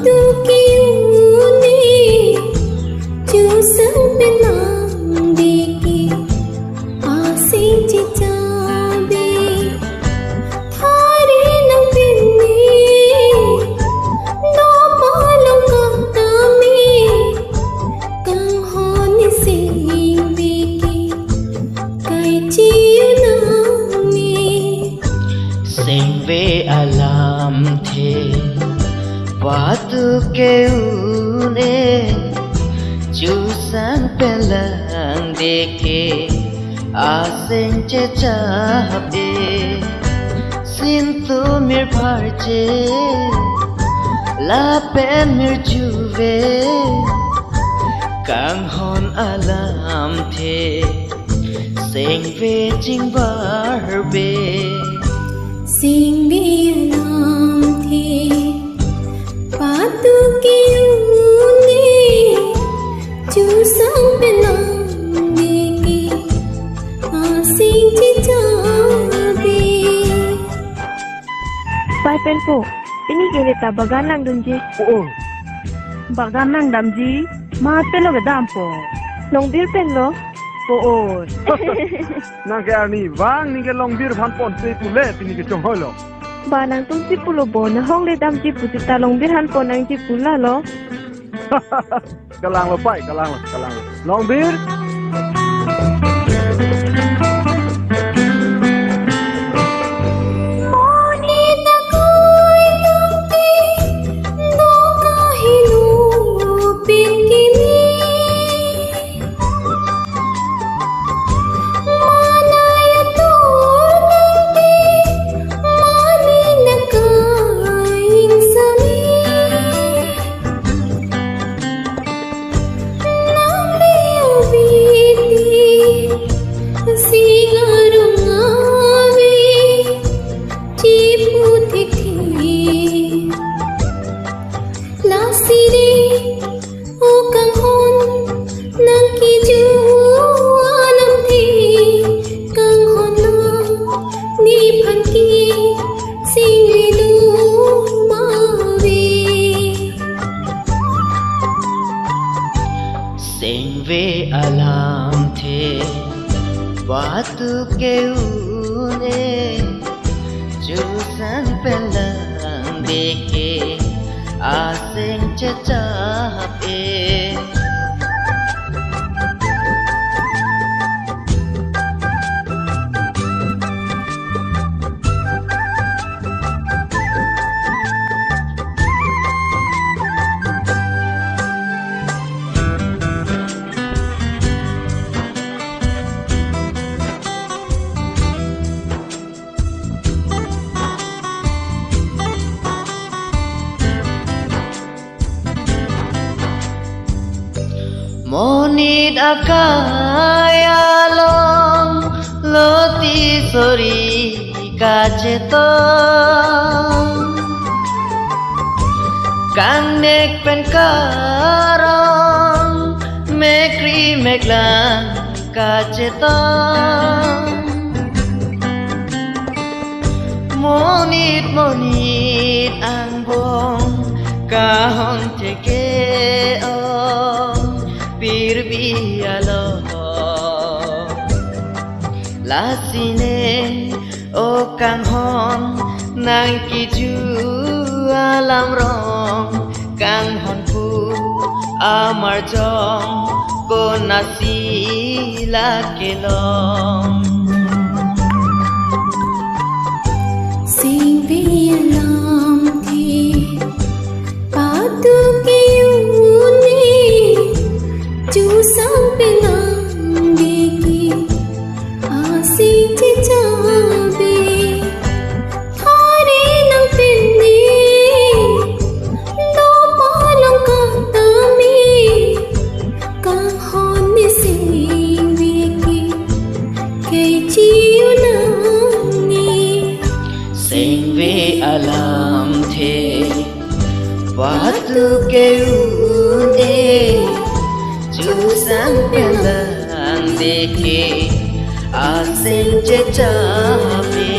tu kiu ni chu sang pe lang de ki ase chi cha be thare nang pin ni no pa long ka ta mi kang ho ni sing be ki kai chi na ni sing ve alam the Watu ke une chu sang pelang deke aseng che chabe sin tu mir parche la pen mir juve kang hon alam the sing ve jing barbe sing be alam the Patu kiu ni chu sang pe lang de ki asing chi cha be Pai pen po, ini kini ta bagan lang dunji. Oo. Bagan nang damji, mate lo gadam po. Long bir pen lo. Oo. Nang kaya ni wang ni ke long bir phan pon se pule tini ke chong holo. Ba nang tung si pulo bo na hong le dam ji puti ta long bir han po nang ji pula lo. Kalang lo pai, kalang lo. Long bir. Moni ta koi tumti do ka hilu pin ki ni manaya tur nanti mani na kain sami nambi ubiti singarung avi Cipu tiki lasire o kang hon nang kiju alam thi kang hon na ni phan ki sing lu ma ve sing ve alam the Watu ke une chu sang pelang deke aseng che chabe Monit akayalong loti sori kaceto kang nek pen karong mekri meklang kaceto monit ang bong kahon teke bir bialo lasine o kang hon nang kiju alam rong kang hon pu amar jong ko nasila kelong sing be alam thi patu kiu ni chu sang pe lang de ki asing chi cha be thare nang pin ni do pa long ka ta mi kang hon ni sing be ki kai chi na ni sing ve alam the Watu ke une chu sang pelang deke aseng che chabe